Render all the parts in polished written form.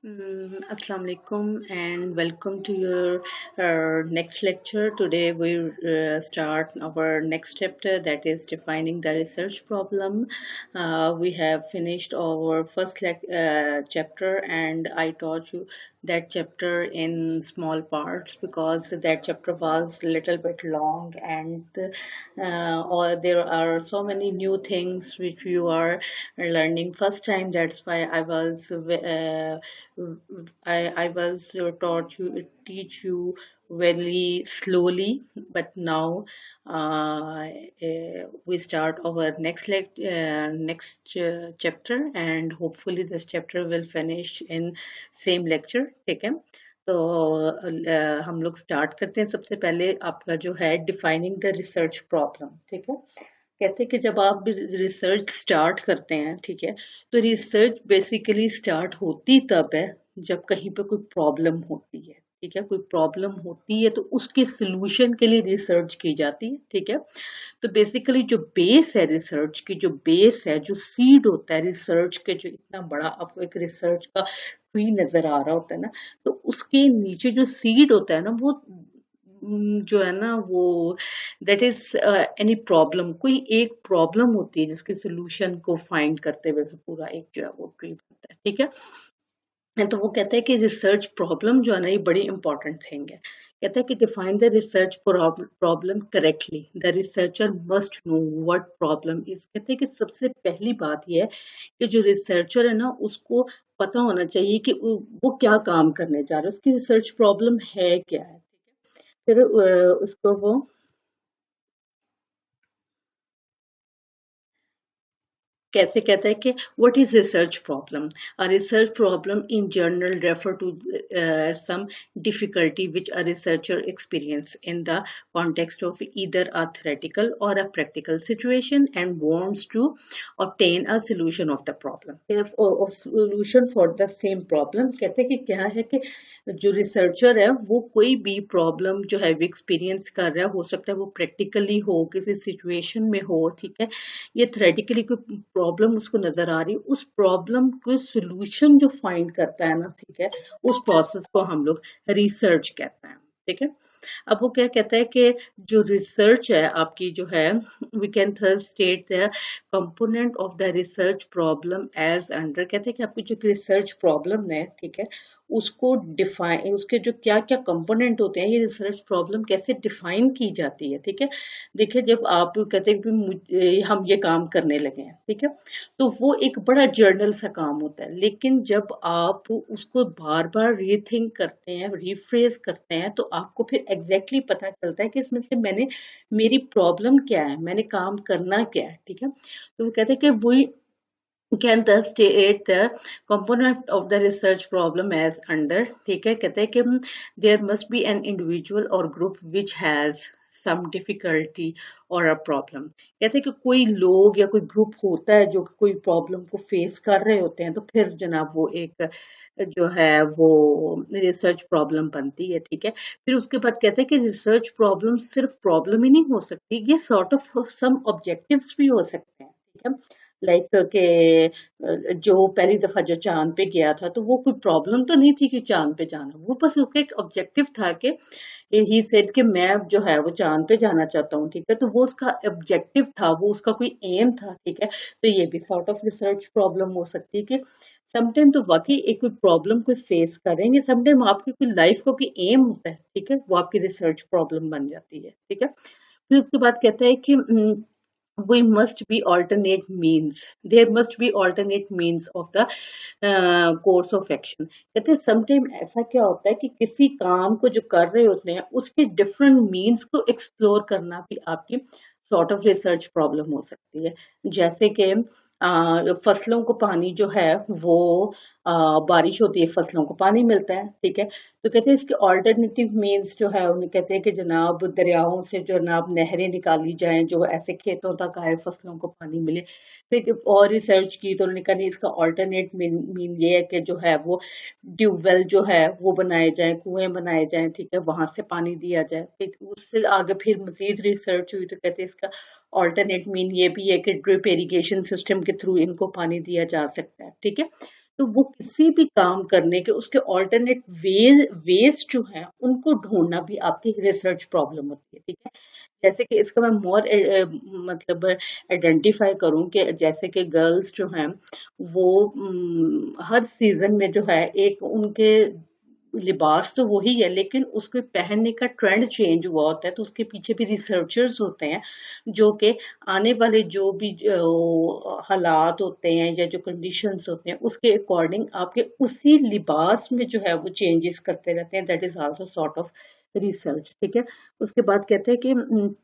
Assalamu alaikum and welcome to your next lecture. Today we start our next chapter, that is defining the research problem. We have finished our first chapter, and I taught you that chapter in small parts because that chapter was a little bit long, and or there are so many new things which you are learning first time. That's why I was taught you teach you very slowly, but now we start our next chapter, and hopefully this chapter will finish in same lecture. ठीक है, तो हम लोग start करते हैं। सबसे पहले आपका जो है डिफाइनिंग द रिसर्च प्रॉब्लम। ठीक है, कहते हैं कि जब आप रिसर्च स्टार्ट करते हैं, ठीक है, तो रिसर्च बेसिकली स्टार्ट होती तब है जब कहीं पे कोई प्रॉब्लम होती है। ठीक है, कोई प्रॉब्लम होती है तो उसके सोल्यूशन के लिए रिसर्च की जाती है। ठीक है, तो बेसिकली जो बेस है रिसर्च की, जो बेस है, जो सीड होता है रिसर्च के, जो इतना बड़ा आपको एक रिसर्च का ट्री नजर आ रहा होता है ना, तो उसके नीचे जो सीड होता है ना, वो जो है ना, वो दैट इज एनी प्रॉब्लम, कोई एक प्रॉब्लम होती है जिसके सोल्यूशन को फाइंड करते हुए फिर पूरा एक जो है वो ट्री बनता है। ठीक है, तो वो कहता है कि रिसर्च प्रॉब्लम जो है ना, ये बड़ी इंपॉर्टेंट थिंग है। कहता है कि define the research problem correctly, the researcher must know what problem is. कहते हैं कि सबसे पहली बात ये है कि जो रिसर्चर है ना, उसको पता होना चाहिए कि वो क्या काम करने जा रहा है, उसकी रिसर्च प्रॉब्लम है क्या है। फिर उसको वो कैसे कहता है कि what is research problem. A research problem in general refer to some difficulty which a researcher experience in the context of either a theoretical or a practical situation and wants to obtain a solution of the problem, or solution for the same problem। कहते हैं कि क्या है कि जो researcher है वो कोई भी प्रॉब्लम जो है वो एक्सपीरियंस कर रहा है, हो सकता है वो प्रैक्टिकली हो, किसी सिचुएशन में हो, ठीक है, ये थ्योरेटिकली कोई प्रॉब्लम उसको नजर आ रही है, उस प्रॉब्लम को सोल्यूशन जो फाइंड करता है ना, ठीक है, उस प्रोसेस को हम लोग रिसर्च कहते हैं। ठीक है, अब वो क्या कहता है कि जो रिसर्च है आपकी जो है, we can third state the component of the research problem as under. कहते हैं कि आपकी जो रिसर्च प्रॉब्लम है, ठीक है, उसको डिफाइन, उसके जो क्या क्या कंपोनेंट होते हैं, ये रिसर्च प्रॉब्लम कैसे डिफाइन की जाती है। ठीक है, देखिए जब आप कहते हैं कि हम ये काम करने लगे हैं, ठीक है, तो वो एक बड़ा जर्नल सा काम होता है, लेकिन जब आप उसको बार बार रीथिंक करते हैं, रिफ्रेज करते हैं, तो आपको फिर एग्जैक्टली पता चलता है कि इसमें से मेरी प्रॉब्लम क्या है, मैंने काम करना क्या है। ठीक है, तो वो कहते हैं कि वही can thus state the component of the research problem as under। ठीक है, कहते हैं कि there must be an individual or group which has some difficulty or a problem। कहते हैं कि कोई लोग या कोई ग्रुप होता है जो कोई प्रॉब्लम को फेस कर रहे होते हैं, तो फिर जनाब वो एक जो है वो रिसर्च प्रॉब्लम बनती है। ठीक है, फिर उसके बाद कहते हैं कि रिसर्च प्रॉब्लम सिर्फ प्रॉब्लम ही नहीं हो सकती, ये सॉर्ट ऑफ सम ऑब्जेक्टिव्स भी हो सकते हैं। ठीक है, लाइक के जो पहली दफा जो चांद पे गया था, तो वो कोई प्रॉब्लम तो नहीं थी कि चांद पे जाना, वो बस उसका एक ऑब्जेक्टिव था कि ही सेड कि मैं जो है वो चांद पे जाना चाहता हूँ। ठीक है, तो वो उसका ऑब्जेक्टिव था, वो उसका कोई एम था। ठीक है, तो ये भी सॉर्ट ऑफ रिसर्च प्रॉब्लम हो सकती है कि समटाइम तो वाकई एक कोई प्रॉब्लम कोई फेस करेंगे, समटाइम आपकी कोई लाइफ का कोई एम होता है। ठीक है, वो आपकी रिसर्च प्रॉब्लम बन जाती है। ठीक है, फिर उसके बाद कहता है कि we must be alternate means, there must be alternate means of the course of action। कहते हैं समटाइम ऐसा क्या होता है कि किसी काम को जो कर रहे होते हैं उसके डिफरेंट मीन्स को एक्सप्लोर करना भी आपकी सॉर्ट ऑफ रिसर्च प्रॉब्लम हो सकती है। जैसे कि फसलों को पानी जो है वो बारिश होती है, फसलों को पानी मिलता है। ठीक है, तो कहते हैं इसके ऑल्टरनेटिव मीन्स जो है, उन्हें कहते हैं कि जनाब दरियाओं से जो जनाब नहरें निकाली जाएं जो ऐसे खेतों तक आए, फसलों को पानी मिले। फिर और रिसर्च की तो उन्होंने कहा नहीं, इसका ऑल्टरनेट मीन ये है कि जो है वो ट्यूबवेल जो है वो बनाए जाएं, कुएं बनाए जाएं। ठीक है, वहां से पानी दिया जाए। फिर उससे आगे फिर मजीद रिसर्च हुई तो कहते हैं इसका ऑल्टरनेट मीन ये भी है कि ड्रिप इरिगेशन सिस्टम के थ्रू इनको पानी दिया जा सकता है। ठीक है, तो वो किसी भी काम करने के उसके ऑल्टरनेट वेज जो है उनको ढूंढना भी आपकी रिसर्च प्रॉब्लम होती है, ठीक है। जैसे कि इसका मैं मोर मतलब आइडेंटिफाई करूं कि जैसे कि गर्ल्स जो हैं वो हर सीजन में जो है एक उनके लिबास तो वही है लेकिन उसके पहनने का ट्रेंड चेंज हुआ होता है, तो उसके पीछे भी रिसर्चर्स होते हैं जो कि आने वाले जो भी हालात होते हैं या जो कंडीशंस होते हैं उसके अकॉर्डिंग आपके उसी लिबास में जो है वो चेंजेस करते रहते हैं। That is also sort of research, ठीक है। उसके बाद कहते हैं कि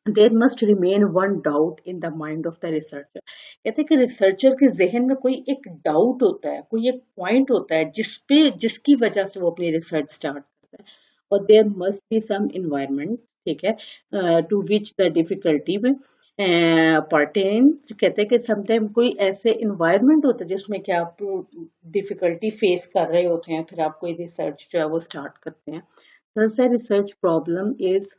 there must remain one doubt in the mind of the researcher. कहते हैं कि रिसर्चर के जहन में कोई एक डाउट होता है, कोई एक पॉइंट होता है जिसकी वजह से वो अपनी रिसर्च स्टार्ट करता है। और there must be some environment, ठीक है, टू विच द डिफिकल्टी में पर्टेन। कहते हैं कि समटाइम कोई ऐसे इन्वायरमेंट होता है जिसमें कि आप डिफिकल्टी फेस कर रहे होते हैं, फिर आप कोई रिसर्च जो है वो स्टार्ट करते हैं। Thus, a research problem is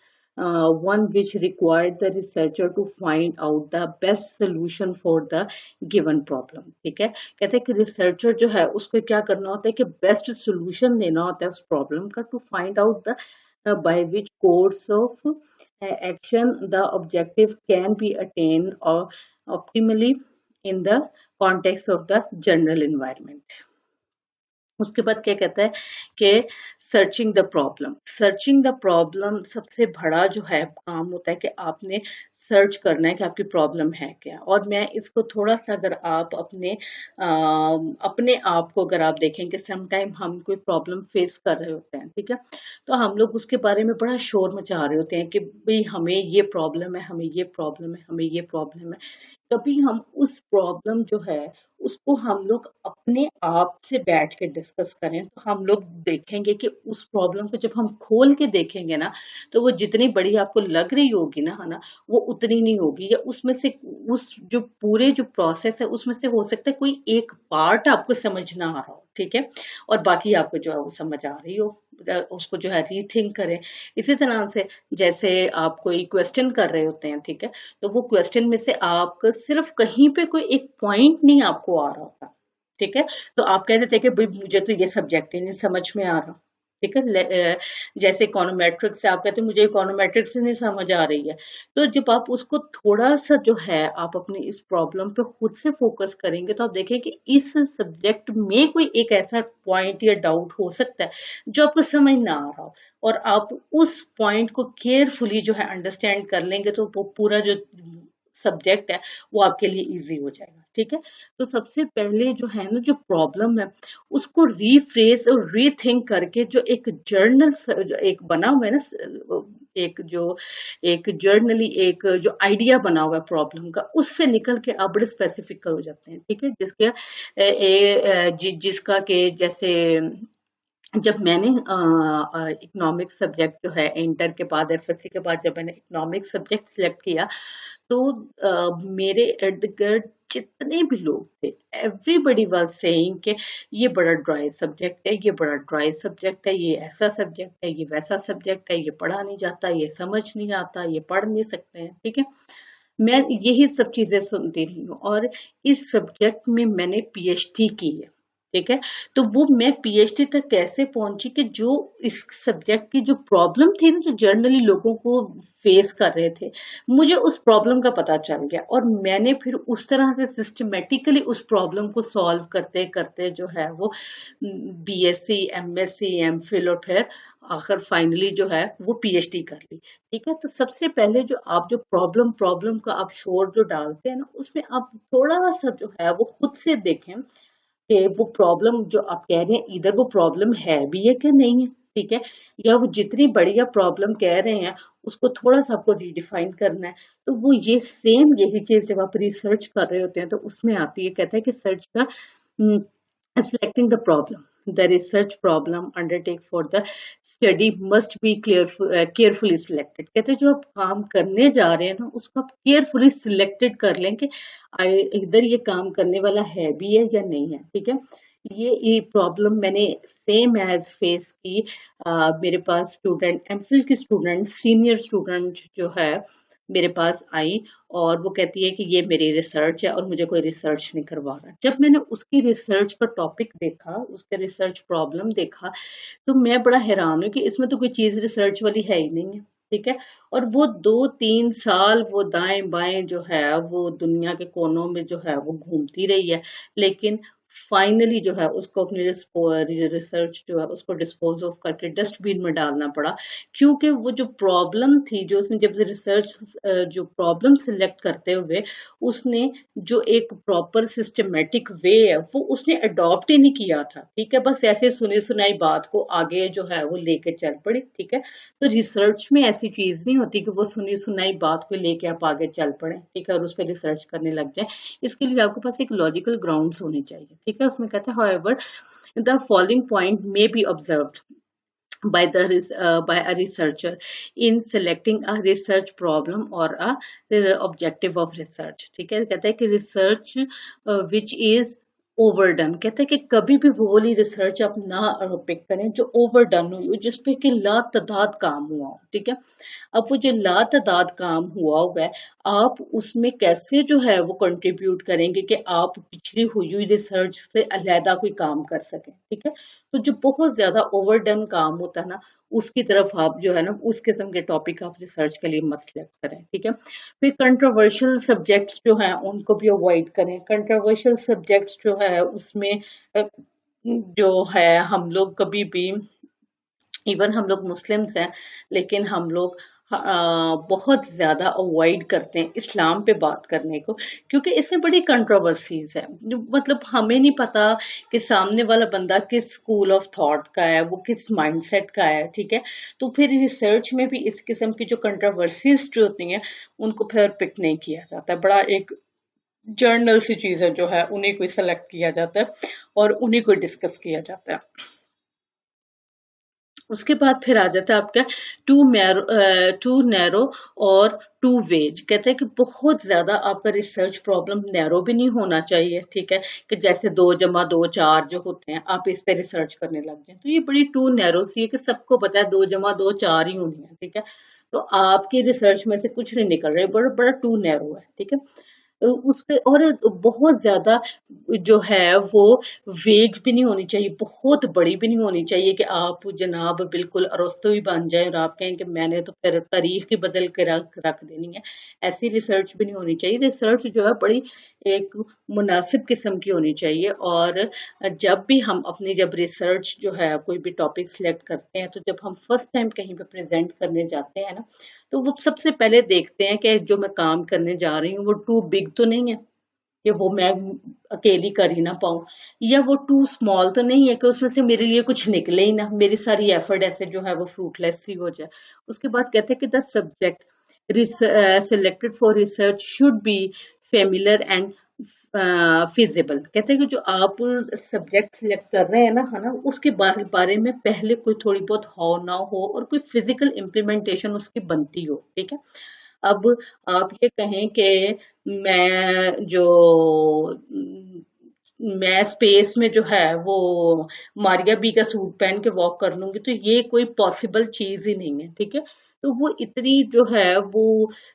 one which required the researcher to find out the best solution for the given problem, ठीक है। कहते हैं कि रिसर्चर जो है उसको क्या करना होता है कि बेस्ट सोल्यूशन देना होता है उस प्रॉब्लम का, to find out the by which course of action the objective can be attain or optimally in the context of the general environment. उसके बाद क्या कहता है कि searching the problem. Searching the problem सबसे बड़ा जो है काम होता है कि आपने सर्च करना है कि आपकी प्रॉब्लम है क्या। और मैं इसको थोड़ा सा अगर आप अपने आप को अगर आप देखें कि समटाइम हम कोई प्रॉब्लम फेस कर रहे होते हैं, ठीक है, तो हम लोग उसके बारे में बड़ा शोर मचा रहे होते हैं कि भाई हमें ये प्रॉब्लम है, हमें ये प्रॉब्लम है, हमें ये प्रॉब्लम है। कभी हम उस प्रॉब्लम जो है उसको हम लोग अपने आप से बैठ के डिस्कस करें तो हम लोग देखेंगे कि उस प्रॉब्लम को जब हम खोल के देखेंगे ना, तो वो जितनी बड़ी आपको लग रही होगी ना, है ना, वो उतनी नहीं होगी। या उसमें से उस जो पूरे जो प्रोसेस है उसमें से हो सकता है कोई एक पार्ट आपको समझ ना आ रहा हो, ठीक है, और बाकी आपको जो है वो समझ आ रही हो। उसको जो है रीथिंक करें। इसी तरह से जैसे आप कोई क्वेश्चन कर रहे होते हैं, ठीक है, तो वो क्वेश्चन में से आपको सिर्फ कहीं पे कोई एक पॉइंट नहीं आपको आ रहा होता, ठीक है, तो आप कह देते हैं कि भाई मुझे तो ये सब्जेक्ट ही नहीं समझ में आ रहा, ठीक है। जैसे इकोनोमेट्रिक्स से आप कहते हैं मुझे इकोनोमेट्रिक्स नहीं समझ आ रही है, तो जब आप उसको थोड़ा सा जो है आप अपनी इस प्रॉब्लम पे खुद से फोकस करेंगे तो आप देखें कि इस सब्जेक्ट में कोई एक ऐसा पॉइंट या डाउट हो सकता है जो आपको समझ ना आ रहा हो, और आप उस पॉइंट को केयरफुली जो है अंडरस्टैंड कर लेंगे तो वो पूरा जो सब्जेक्ट है वो आपके लिए इजी हो जाएगा, ठीक है। तो सबसे पहले जो है ना जो प्रॉब्लम है उसको रीफ्रेज और रीथिंक करके जो एक जर्नल एक बना हुआ है ना, एक जर्नली एक जो आइडिया बना हुआ है प्रॉब्लम का, उससे निकल के आप बड़े स्पेसिफिक हो जाते हैं, ठीक है। जिसका के जैसे जब मैंने इकोनॉमिक्स सब्जेक्ट जो है इंटर के बाद एफएससी के बाद जब मैंने इकोनॉमिक्स सब्जेक्ट सिलेक्ट किया तो मेरे इर्द गिर्द जितने भी लोग थे एवरीबडी वाज सेइंग कि ये बड़ा ड्राई सब्जेक्ट है, ये बड़ा ड्राई सब्जेक्ट है, ये ऐसा सब्जेक्ट है, ये वैसा सब्जेक्ट है, ये पढ़ा नहीं जाता, ये समझ नहीं आता, ये पढ़ नहीं सकते हैं, ठीक है। मैं यही सब चीजें सुनती रही हूँ और इस सब्जेक्ट में मैंने पीएचडी की है, ठीक है। तो वो मैं पीएचडी तक कैसे पहुंची कि जो इस सब्जेक्ट की जो प्रॉब्लम थी ना जो जनरली लोगों को फेस कर रहे थे, मुझे उस प्रॉब्लम का पता चल गया और मैंने फिर उस तरह से सिस्टमेटिकली उस प्रॉब्लम को सॉल्व करते करते जो है वो बीएससी, एमएससी, एमफिल और फिर आखिर फाइनली जो है वो पीएचडी कर ली, ठीक है। तो सबसे पहले जो आप जो प्रॉब्लम प्रॉब्लम का आप शोर जो डालते हैं ना उसमें आप थोड़ा सा जो है वो खुद से देखें कि वो प्रॉब्लम जो आप कह रहे हैं इधर वो प्रॉब्लम है भी है कि नहीं है, ठीक है, या वो जितनी बढ़िया प्रॉब्लम कह रहे हैं उसको थोड़ा सा आपको रीडिफाइन करना है। तो वो ये सेम यही चीज जब आप रिसर्च कर रहे होते हैं तो उसमें आती है। कहता है कि search the selecting the problem, the research problem undertake for the study must be carefully selected। कहते हैं जो आप काम करने जा रहे हैं ना उसको आप केयरफुली सिलेक्टेड कर लें कि इधर ये काम करने वाला है भी है या नहीं है, ठीक है। ये प्रॉब्लम मैंने सेम एज फेस की। मेरे पास स्टूडेंट एमफिल की स्टूडेंट सीनियर स्टूडेंट जो है मेरे पास आई और वो कहती है कि ये मेरी रिसर्च है और मुझे कोई रिसर्च नहीं करवा रहा। जब मैंने उसकी रिसर्च का टॉपिक देखा, उसके रिसर्च प्रॉब्लम देखा, तो मैं बड़ा हैरान हूँ कि इसमें तो कोई चीज रिसर्च वाली है ही नहीं है। ठीक है। और वो 2-3 साल वो दाएं बाएं जो है वो दुनिया के कोनों में जो है वो घूमती रही है, लेकिन फाइनली जो है उसको अपनी रिसर्च जो है उसको डिस्पोज ऑफ करके डस्टबिन में डालना पड़ा, क्योंकि वो जो प्रॉब्लम थी, जो उसने जब रिसर्च जो प्रॉब्लम सिलेक्ट करते हुए उसने जो एक प्रॉपर सिस्टमेटिक वे है वो उसने अडॉप्ट ही नहीं किया था। ठीक है, बस ऐसे सुनी सुनाई बात को आगे जो है वो लेके चल पड़ी। ठीक है, तो रिसर्च में ऐसी चीज नहीं होती कि वो सुनी सुनाई बात को लेके आप आगे चल पड़े। ठीक है, और उस पर रिसर्च करने लग जाए। इसके लिए आपके पास एक लॉजिकल ग्राउंड्स होने चाहिए। ठीक है, उसमें कहते हैं however the following point may be observed by by a researcher in selecting a research problem or a the objective of research। ठीक है, कहता है कि रिसर्च which is ओवरडन, कहता है कि कभी भी वो वाली रिसर्च आप ना पिक करें जो ओवरडन हुई हो, जिसपे कि लातादाद काम हुआ हो। ठीक है, अब वो जो लातादाद काम हुआ है, आप उसमें कैसे जो है वो कंट्रीब्यूट करेंगे कि आप पिछड़ी हुई रिसर्च से अलहदा कोई काम कर सकें। ठीक है, तो जो बहुत ज्यादा ओवरडन काम होता है ना, उसकी तरफ आप जो है ना उस किस्म के टॉपिक आप रिसर्च के लिए मत सेलेक्ट करें। ठीक है, फिर कंट्रोवर्शियल सब्जेक्ट्स जो हैं उनको भी अवॉइड करें। कंट्रोवर्शियल सब्जेक्ट्स जो है उसमें जो है हम लोग कभी भी, इवन हम लोग मुस्लिम्स हैं, लेकिन हम लोग बहुत ज्यादा अवॉइड करते हैं इस्लाम पे बात करने को, क्योंकि इसमें बड़ी कंट्रोवर्सीज है। मतलब हमें नहीं पता कि सामने वाला बंदा किस स्कूल ऑफ थॉट का है, वो किस माइंडसेट का है। ठीक है, तो फिर रिसर्च में भी इस किस्म की जो कंट्रोवर्सीज जो होती हैं उनको फिर पिक नहीं किया जाता। बड़ा एक जर्नल सी चीज है जो है उन्हीं को सेलेक्ट किया जाता है और उन्हीं को डिस्कस किया जाता है। उसके बाद फिर आ जाता है आपका टू नैरो और टू वेज। कहते हैं कि बहुत ज्यादा आपका रिसर्च प्रॉब्लम नैरो भी नहीं होना चाहिए। ठीक है, कि जैसे 2 + 2 = 4 जो होते हैं आप इस पे रिसर्च करने लग जाए, तो ये बड़ी टू नैरो सी है कि सबको पता है 2 + 2 = 4 ही होनी है। ठीक है, तो आपकी रिसर्च में से कुछ नहीं निकल रहा है, बड़ा बड़ा टू नैरो है। ठीक है, उसपे और बहुत ज्यादा जो है वो वेग भी नहीं होनी चाहिए, बहुत बड़ी भी नहीं होनी चाहिए कि आप जनाब बिल्कुल अरस्तू ही बन जाए और आप कहें कि मैंने तो फिर तारीख ही बदल के रख देनी है। ऐसी रिसर्च भी नहीं होनी चाहिए। रिसर्च जो है बड़ी एक मुनासिब किस्म की होनी चाहिए। और जब भी हम अपनी जब रिसर्च जो है कोई भी टॉपिक सिलेक्ट करते हैं, तो जब हम फर्स्ट टाइम कहीं पे प्रेजेंट करने जाते हैं ना, तो वो सबसे पहले देखते हैं कि जो मैं काम करने जा रही हूँ वो टू बिग तो नहीं है कि वो मैं अकेली कर ही ना पाऊं, या वो टू स्मॉल तो नहीं है कि उसमें से मेरे लिए कुछ निकले ही ना, मेरी सारी एफर्ट ऐसे जो है वो फ्रूटलेस ही हो जाए। उसके बाद कहते हैं कि the subject selected for research should be familiar and feasible. कहते हैं कि जो आप सब्जेक्ट सिलेक्ट कर रहे हैं ना, है ना, उसके बारे में पहले कोई थोड़ी बहुत हो ना हो और कोई फिजिकल इम्प्लीमेंटेशन उसकी बनती हो। ठीक है, अब आप ये कहें कि मैं जो मैं स्पेस में जो है वो मारिया बी का सूट पहन के वॉक कर लूंगी, तो ये कोई पॉसिबल चीज ही नहीं है। ठीक है, तो वो इतनी जो है वो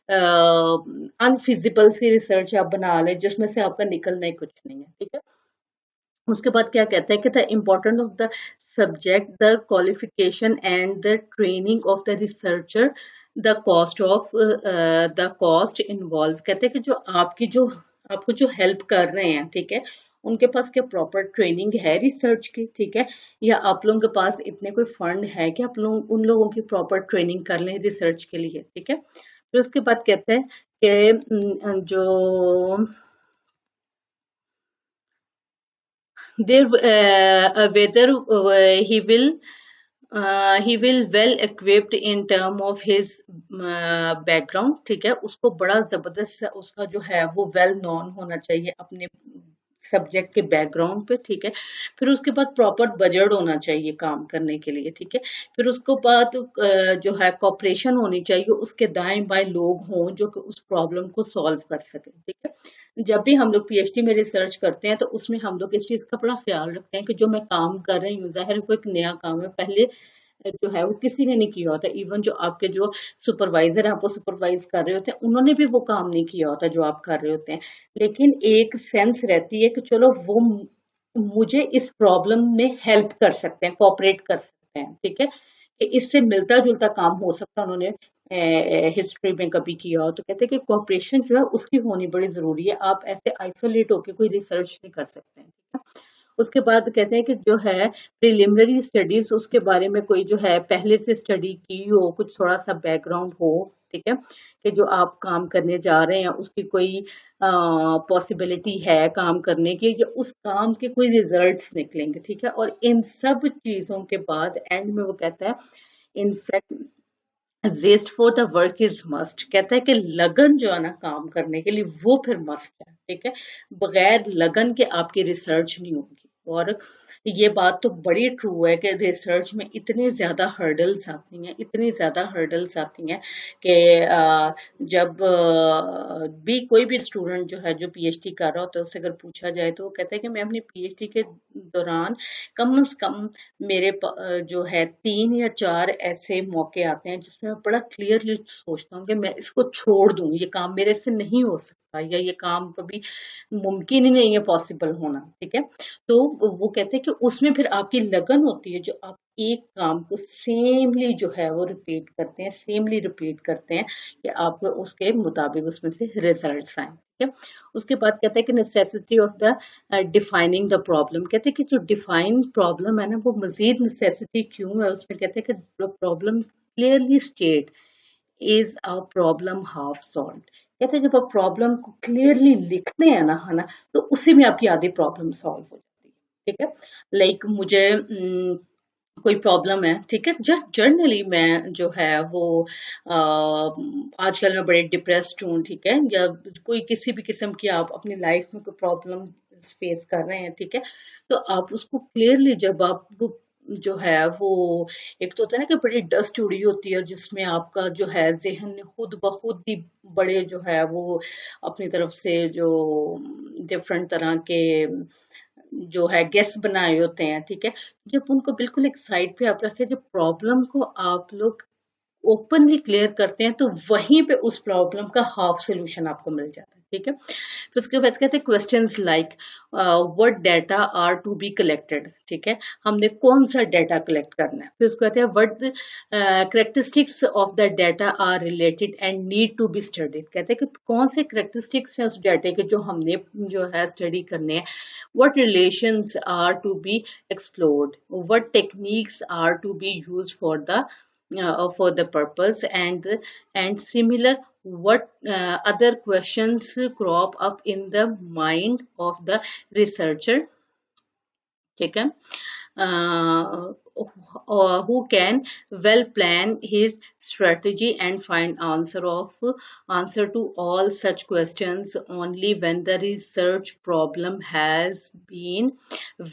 अनफिजिबल सी रिसर्च आप बना ले जिसमें से आपका निकलना ही कुछ नहीं है। ठीक है, उसके बाद क्या कहता है कि the important of the subject, the qualification and the training of the researcher, the cost of the cost involve. कहते हैं कि जो आपको जो हेल्प कर रहे हैं, ठीक है, उनके पास क्या प्रॉपर ट्रेनिंग है रिसर्च की। ठीक है, या आप लोगों के पास इतने कोई फंड है कि आप लोग उन लोगों की प्रॉपर ट्रेनिंग कर लें रिसर्च के लिए। ठीक है, फिर उसके बाद कहते हैं कि जो there whether he will well equipped in term of his background। ठीक है, उसको बड़ा जबरदस्त उसका जो है वो वेल नोन होना चाहिए अपने सब्जेक्ट के बैकग्राउंड पे। ठीक है, फिर उसके बाद प्रॉपर बजट होना चाहिए काम करने के लिए। ठीक है, फिर उसके बाद जो है कॉपरेशन होनी चाहिए, उसके दाएं बाएं लोग हों जो कि उस प्रॉब्लम को सॉल्व कर सके। ठीक है, जब भी हम लोग पीएचडी में रिसर्च करते हैं तो उसमें हम लोग इस चीज का बड़ा ख्याल रखते हैं कि जो मैं काम कर रही हूँ, जाहिर है वो एक नया काम है, पहले जो है वो किसी ने नहीं किया होता। इवन जो आपके जो सुपरवाइजर आपको सुपरवाइज कर रहे होते हैं, उन्होंने भी वो काम नहीं किया होता जो आप कर रहे होते हैं। लेकिन एक सेंस रहती है कि चलो वो मुझे इस प्रॉब्लम में हेल्प कर सकते हैं, कोऑपरेट कर सकते हैं, ठीक है, कि इससे मिलता जुलता काम हो सकता है उन्होंने हिस्ट्री में कभी किया हो। तो कहते हैं कि कोऑपरेशन जो है उसकी होनी बड़ी जरूरी है। आप ऐसे आइसोलेट होकर कोई रिसर्च नहीं कर सकते हैं, ठीक है। उसके बाद कहते हैं कि जो है प्रिलिमिनरी स्टडीज, उसके बारे में कोई जो है पहले से स्टडी की हो, कुछ थोड़ा सा बैकग्राउंड हो, ठीक है, कि जो आप काम करने जा रहे हैं उसकी कोई पॉसिबिलिटी है काम करने की, या उस काम के कोई रिजल्ट्स निकलेंगे, ठीक है। और इन सब चीजों के बाद एंड में वो कहता है in fact zest for the work is must, कहता है कि लगन जो है ना काम करने के लिए वो फिर मस्ट है, ठीक है। बगैर लगन के आपकी रिसर्च नहीं होगी। और ये बात तो बड़ी ट्रू है कि रिसर्च में इतनी ज्यादा हर्डल्स आती हैं, इतनी ज्यादा हर्डल्स आती हैं कि जब भी कोई भी स्टूडेंट जो है जो पीएचडी कर रहा होता है उससे अगर पूछा जाए तो वो कहता है कि मैं अपनी पीएचडी के दौरान कम से कम मेरे जो है 3 या 4 ऐसे मौके आते हैं जिसमें मैं बड़ा क्लियरली सोचता हूँ कि मैं इसको छोड़ दूँ, ये काम मेरे से नहीं हो सकता, या ये काम कभी मुमकिन ही नहीं है पॉसिबल होना, ठीक है। तो वो कहते हैं कि उसमें फिर आपकी लगन होती है, जो आप एक काम को सेमली जो है वो रिपीट करते हैं, सेमली रिपीट करते हैं कि आपको उसके मुताबिक उसमें से रिजल्ट्स आए, ठीक है। उसके बाद कहते हैं कि necessity of the defining the problem, कहते हैं कि जो डिफाइन प्रॉब्लम है ना वो मजीद नेसेसिटी क्यों है उसमें, कहते हैं कि problem clearly state is a problem half solve, कहते हैं जब आप प्रॉब्लम को क्लियरली लिखते हैं ना, है ना, तो उसी में आपकी आधी प्रॉब्लम सॉल्व हो जाती है, ठीक है। लाइक मुझे कोई प्रॉब्लम है, ठीक है, जर्नली मैं जो है वो आजकल मैं बड़े डिप्रेस्ड हूँ, ठीक है, या कोई किसी भी किस्म की आप अपनी लाइफ में कोई प्रॉब्लम फेस कर रहे हैं, ठीक है, तो आप उसको क्लियरली जब आप वो जो है वो, एक तो होता है ना कि बड़ी डस्ट उड़ी होती है जिसमें आपका जो है जहन ने खुद ब खुद ही बड़े जो है वो अपनी तरफ से जो डिफरेंट तरह के जो है गेस बनाए होते हैं, ठीक है। जब उनको बिल्कुल एक साइड पे आप रखें, जब प्रॉब्लम को आप लोग ओपनली क्लियर करते हैं तो वहीं पे उस प्रॉब्लम का हाफ सोल्यूशन आपको मिल जाता है, ठीक है। तो उसके बाद कहते हैं questions like what data are to be collected, ठीक है, हमने कौन सा डाटा कलेक्ट करना है। फिर उसको कहते हैं what characteristics of the data are related and need to be studied, कहते हैं कि कौन से करेक्टरिस्टिक्स हैं उस डाटा के जो हमने जो है स्टडी करने हैं। What relations are to be explored, what techniques are to be used for the purpose, and similar what other questions crop up in the mind of the researcher, ठीक है, who can well plan his strategy and find answer to all such questions only when the research problem has been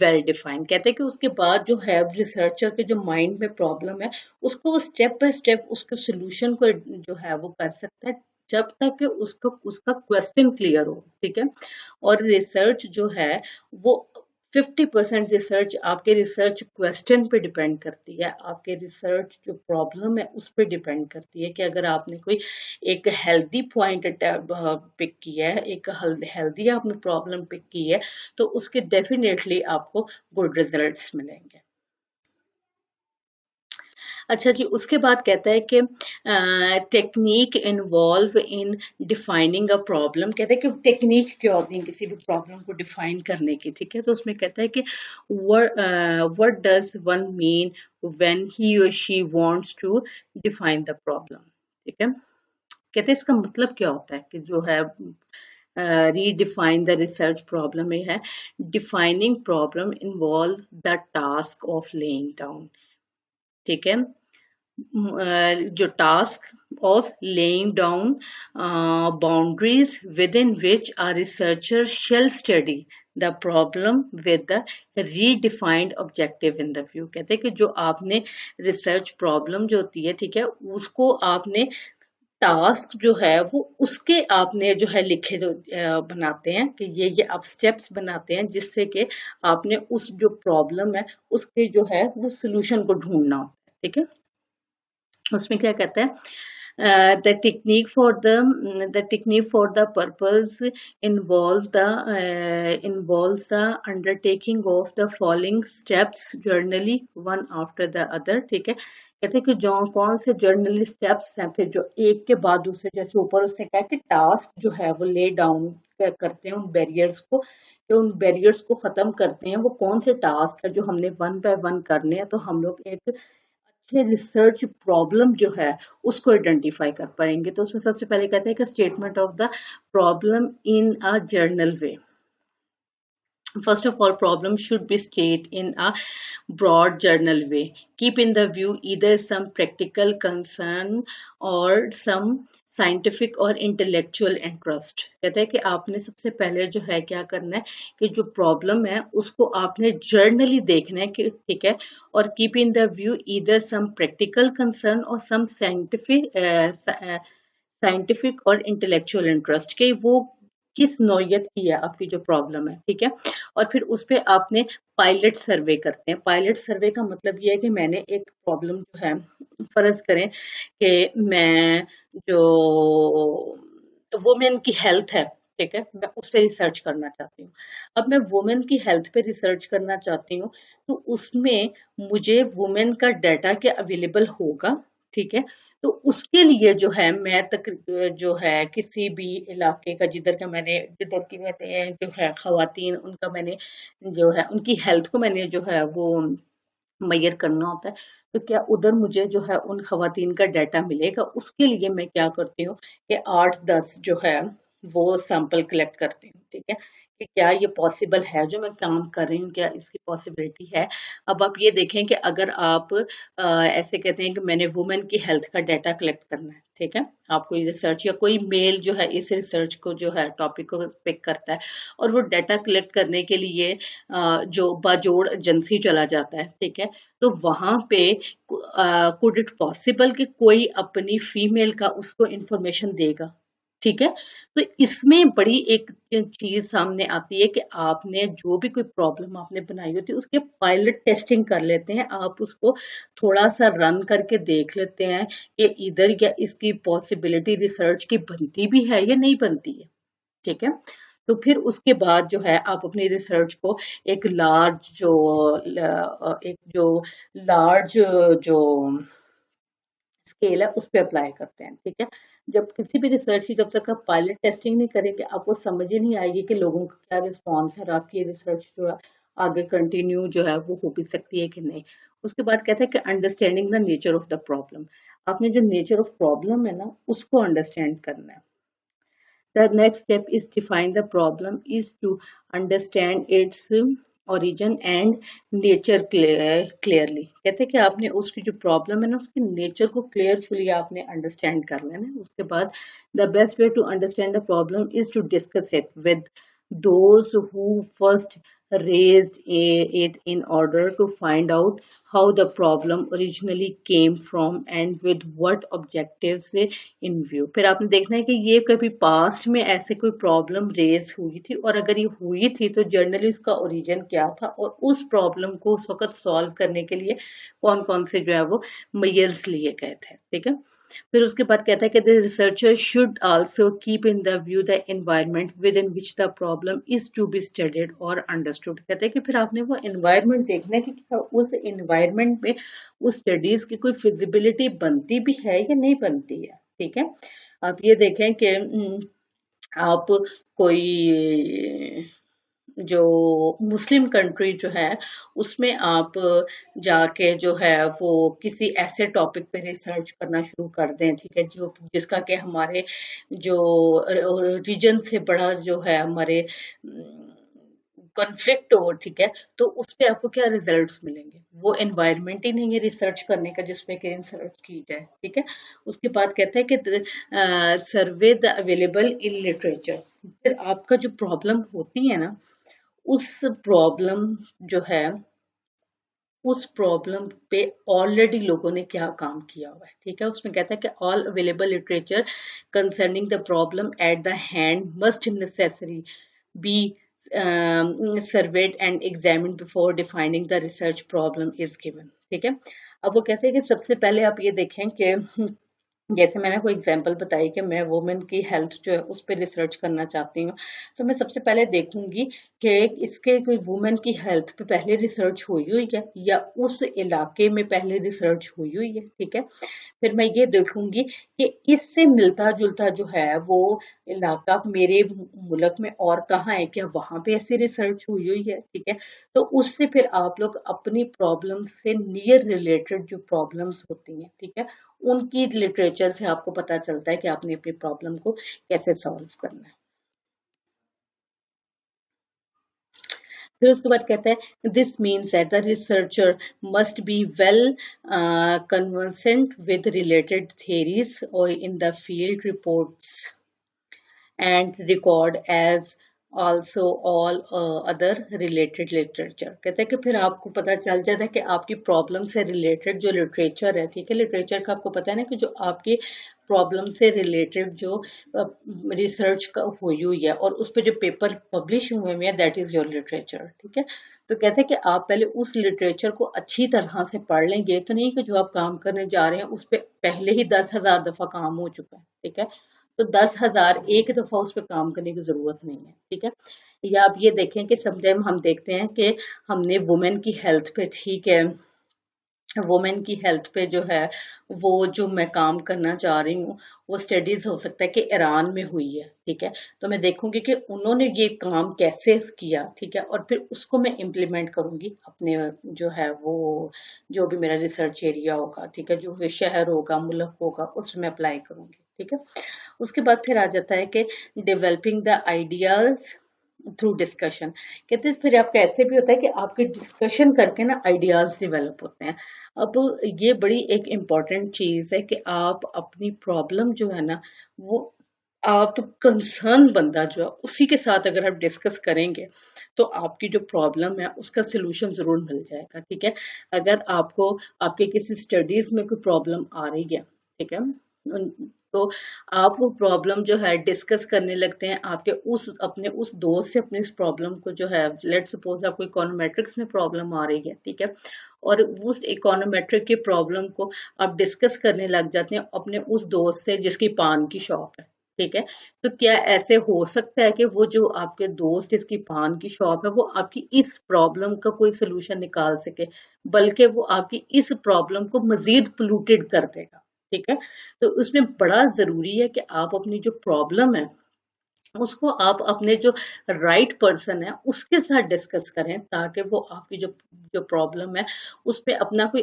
well defined, कहते हैं कि उसके बाद जो है researcher के जो माइंड में प्रॉब्लम है उसको वो स्टेप बाय स्टेप उसके सोल्यूशन को जो है वो कर सकता है जब तक कि उसको उसका क्वेश्चन क्लियर हो, ठीक है। और रिसर्च जो है वो 50% रिसर्च आपके रिसर्च क्वेश्चन पे डिपेंड करती है, आपके रिसर्च जो प्रॉब्लम है उस पर डिपेंड करती है कि अगर आपने कोई एक हेल्दी पॉइंट पिक किया है, एक हेल्दी आपने प्रॉब्लम पिक की है, तो उसके डेफिनेटली आपको गुड रिजल्ट्स मिलेंगे। अच्छा जी, उसके बाद कहता है कि technique involve in defining a problem, कहता है कि टेक्निक क्या होती है किसी भी प्रॉब्लम को डिफाइन करने की, ठीक है। तो उसमें कहता है कि what does one mean when he or she wants to define the problem, ठीक है। कहते हैं इसका मतलब क्या होता है कि जो है रीडिफाइन द रिसर्च प्रॉब्लम में है defining problem involve the task of laying down, ठीक है, जो task of laying down boundaries with in which a researcher shall study the problem with the redefined objective in the view, कहते हैं कि जो आपने रिसर्च प्रॉब्लम जो होती है, ठीक है, उसको आपने टास्क जो है वो उसके आपने जो है लिखे जो बनाते हैं कि ये आप स्टेप्स बनाते हैं जिससे कि आपने उस जो प्रॉब्लम है उसके जो है वो सोल्यूशन को ढूंढना होता है, ठीक है। उसमें क्या कहता है, the technique for the purpose involves the undertaking of the following steps journally one after the other। ठीक है, कहते हैं कि जो कौन से जर्नली स्टेप्स हैं, फिर जो एक के बाद दूसरे, जैसे ऊपर उसने कहा कि टास्क जो है वो ले डाउन करते हैं उन बैरियर्स को, कि उन बैरियर्स को खत्म करते हैं। वो कौन से टास्क है जो हमने वन बाय वन करने हैं, तो हम लोग एक अच्छे रिसर्च प्रॉब्लम जो है उसको आइडेंटिफाई कर पाएंगे। तो उसमें सबसे पहले कहते हैं कि statement of the problem in a journal way. First of all, problem should be stated in a broad journal way. Keep in the view either some practical concern or some scientific or intellectual interest। कहता है कि आपने सबसे पहले जो है क्या करना है कि जो प्रॉब्लम है उसको आपने जर्नली देखना है कि ठीक है, और keep in the view either some practical concern और सम साइंटिफिक और इंटेलेक्चुअल इंटरेस्ट, कि वो किस नौयत की है आपकी जो प्रॉब्लम है। ठीक है, और फिर उस पे आपने पायलट सर्वे करते हैं। पायलट सर्वे का मतलब ये है कि मैंने एक प्रॉब्लम जो है, फर्ज करें कि मैं जो वुमेन की हेल्थ है, ठीक है, मैं उस पे रिसर्च करना चाहती हूँ। अब मैं वुमेन की हेल्थ पे रिसर्च करना चाहती हूँ, तो उसमें मुझे वुमेन का डाटा क्या अवेलेबल होगा। ठीक है, तो उसके लिए जो है मैं तक जो है किसी भी इलाके का जिधर की मैंने जो है खवातीन उनका मैंने जो है उनकी हेल्थ को मैंने जो है वो मैयर करना होता है, तो क्या उधर मुझे जो है उन खवातीन का डाटा मिलेगा। उसके लिए मैं क्या करती हूँ कि 8-10 जो है वो सैंपल कलेक्ट करती हूँ। ठीक है, कि क्या ये पॉसिबल है जो मैं काम कर रही हूँ, क्या इसकी पॉसिबिलिटी है। अब आप ये देखें कि अगर आप ऐसे कहते हैं कि मैंने वुमेन की हेल्थ का डाटा कलेक्ट करना है, ठीक है, आप कोई रिसर्च या कोई मेल जो है इस रिसर्च को जो है टॉपिक को पिक करता है और वो डाटा कलेक्ट करने के लिए जो बाजोड़ एजेंसी चला जाता है, ठीक है, तो वहां पे कुड इट पॉसिबल कि कोई अपनी फीमेल का उसको इंफॉर्मेशन देगा। ठीक है, तो इसमें बड़ी एक चीज सामने आती है कि आपने जो भी कोई प्रॉब्लम आपने बनाई होती है उसके पायलट टेस्टिंग कर लेते हैं, आप उसको थोड़ा सा रन करके देख लेते हैं कि इधर या इसकी पॉसिबिलिटी रिसर्च की बनती भी है या नहीं बनती है। ठीक है, तो फिर उसके बाद जो है आप अपनी रिसर्च को एक लार्ज जो स्केल है उस पे अप्लाई करते हैं। ठीक है, जब किसी भी रिसर्च की जब तक आप पायलट टेस्टिंग नहीं करेंगे आपको समझ ही नहीं आएगी कि लोगों का क्या रिस्पॉन्स है और आपकी ये रिसर्च जो है आगे कंटिन्यू जो है वो हो भी सकती है कि नहीं। उसके बाद कहते हैं कि understanding the nature of the problem. आपने जो नेचर ऑफ प्रॉब्लम है ना उसको अंडरस्टैंड करना है। The next step is define the problem is to understand its origin and nature clearly। कहते हैं कि आपने उसकी जो प्रॉब्लम है ना उसकी नेचर को क्लियरफुली आपने अंडरस्टैंड कर लेना है। उसके बाद the best way to understand the problem is to discuss it with those who first raised it in order to find out how the problem originally came from and with what objectives in view. फिर आपने देखना है कि ये कभी past में ऐसे कोई प्रॉब्लम रेज हुई थी और अगर ये हुई थी तो जनरली उसका ओरिजिन क्या था और उस प्रॉब्लम को उस वक्त सॉल्व करने के लिए कौन कौन से जो है वो मेजर्स लिए गए थे। ठीक है, फिर उसके बाद कहता है कि the researcher should also keep in the view the environment within which the problem is to be studied और अंडरस्टूड। कहते हैं कि फिर आपने वो एनवायरनमेंट देखना है कि क्या उस एनवायरनमेंट में उस स्टडीज की कोई फिजिबिलिटी बनती भी है या नहीं बनती है। ठीक है, आप ये देखें कि आप कोई जो मुस्लिम कंट्री जो है उसमें आप जाके जो है वो किसी ऐसे टॉपिक पे रिसर्च करना शुरू कर दें, ठीक है, जो जिसका कि हमारे जो रीजन से बड़ा जो है हमारे कॉन्फ्लिक्ट हो, ठीक है, तो उस पे आपको क्या रिजल्ट्स मिलेंगे। वो एनवायरनमेंट ही नहीं है रिसर्च करने का जिसमें कि रिसर्च की जाए। ठीक है, उसके बाद कहता है कि सर्वे द अवेलेबल इन लिटरेचर। फिर आपका जो प्रॉब्लम होती है ना उस प्रॉब्लम जो है उस प्रॉब्लम पे ऑलरेडी लोगों ने क्या काम किया हुआ है। ठीक है, उसमें कहता है कि all available literature concerning the problem at the hand must necessary be surveyed and examined before defining the research problem is given। ठीक है, अब वो कहते हैं कि सबसे पहले आप ये देखें कि जैसे मैंने कोई एग्जांपल बताई कि मैं वुमेन की हेल्थ जो है उस पर रिसर्च करना चाहती हूँ, तो मैं सबसे पहले देखूंगी कि इसके कोई वुमेन की हेल्थ पे पहले रिसर्च हुई हुई है या उस इलाके में पहले रिसर्च हुई हुई है। ठीक है, फिर मैं ये देखूंगी कि इससे मिलता जुलता जो है वो इलाका मेरे मुल्क में और कहाँ है, क्या वहां पे ऐसी रिसर्च हुई हुई है। ठीक है, तो उससे फिर आप लोग अपनी प्रॉब्लम से नियर रिलेटेड जो प्रॉब्लम्स होती हैं, ठीक है, उनकी लिटरेचर से आपको पता चलता है कि आपने अपनी प्रॉब्लम को कैसे सॉल्व करना है। फिर उसके बाद कहता है this means that the researcher must be well conversant with related theories or in the field reports and record as also all other related literature। कहते हैं कि फिर आपको पता चल जाता है कि आपकी प्रॉब्लम से रिलेटेड जो लिटरेचर है, ठीक है, लिटरेचर का आपको पता है ना कि जो आपकी प्रॉब्लम से रिलेटेड जो रिसर्च का हुई हुई है और उस पर जो पेपर पब्लिश हुए हुए हैं दैट इज योर लिटरेचर। ठीक है, तो कहते हैं कि आप पहले उस लिटरेचर को अच्छी तरह से पढ़ लेंगे, तो नहीं कि जो आप काम करने जा रहे हैं उस पर पहले ही 10,000 दफा काम हो चुका है। ठीक है, तो 10,000 एक दफा उस पर काम करने की जरूरत नहीं है। ठीक है, या आप ये देखें कि समटाइम हम देखते हैं कि हमने वुमेन की हेल्थ पे, ठीक है, वुमेन की हेल्थ पे जो है वो जो मैं काम करना चाह रही हूँ वो स्टडीज हो सकता है कि ईरान में हुई है। ठीक है, तो मैं देखूंगी कि उन्होंने ये काम कैसे किया। ठीक है, और फिर उसको मैं इम्प्लीमेंट करूंगी अपने जो है वो जो भी मेरा रिसर्च एरिया होगा, ठीक है, जो शहर होगा मुल्क होगा उसमें अप्लाई करूंगी। ठीक है, उसके बाद फिर आ जाता है कि developing the ideas through discussion. कहते हैं फिर आपका ऐसे भी होता है कि आपके डिस्कशन करके ना आइडियाज डेवलप होते हैं। अब ये बड़ी एक इम्पॉर्टेंट चीज है कि आप अपनी प्रॉब्लम जो है ना वो आप कंसर्न बंदा जो है उसी के साथ अगर आप डिस्कस करेंगे तो आपकी जो प्रॉब्लम है उसका सोल्यूशन जरूर मिल जाएगा। ठीक है, अगर आपको आपके किसी स्टडीज में कोई प्रॉब्लम आ रही है, ठीक है, तो आप वो प्रॉब्लम जो है डिस्कस करने लगते हैं आपके उस अपने उस दोस्त से अपनी इस प्रॉब्लम को जो है, लेट सपोज आपको इकोनोमेट्रिक्स में प्रॉब्लम आ रही है, ठीक है, और उस इकोनोमेट्रिक की प्रॉब्लम को आप डिस्कस करने लग जाते हैं अपने उस दोस्त से जिसकी पान की शॉप है। ठीक है, तो क्या ऐसे हो सकता है कि वो जो आपके दोस्त जिसकी पान की शॉप है वो आपकी इस प्रॉब्लम का कोई सोल्यूशन निकाल सके, बल्कि वो आपकी इस प्रॉब्लम को मजीद पोल्यूटेड कर देगा। ठीक है, तो उसमें बड़ा जरूरी है कि आप अपनी जो प्रॉब्लम है उसको आप अपने जो राइट पर्सन है उसके साथ डिस्कस करें ताकि वो आपकी जो जो प्रॉब्लम है उस पे अपना कोई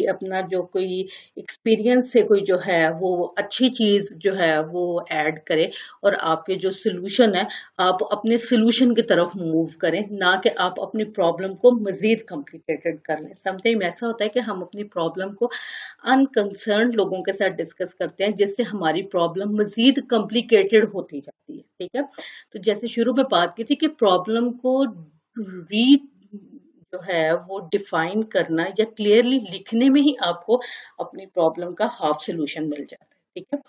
अपना जो कोई एक्सपीरियंस से कोई जो है वो अच्छी चीज जो है वो ऐड करे और आपके जो सोल्यूशन है आप अपने सोल्यूशन की तरफ मूव करें, ना कि आप अपनी प्रॉब्लम को मजीद कॉम्प्लिकेटेड कर लें। समटाइम ऐसा होता है कि हम अपनी प्रॉब्लम को अनकंसर्न लोगों के साथ डिस्कस करते हैं जिससे हमारी प्रॉब्लम मजीद कॉम्प्लिकेटेड होती जाती है। ठीक है, तो जैसे शुरू में बात की थी कि प्रॉब्लम को री जो है वो डिफाइन करना या क्लियरली लिखने में ही आपको अपनी प्रॉब्लम का हाफ सोल्यूशन मिल जाता है। ठीक है,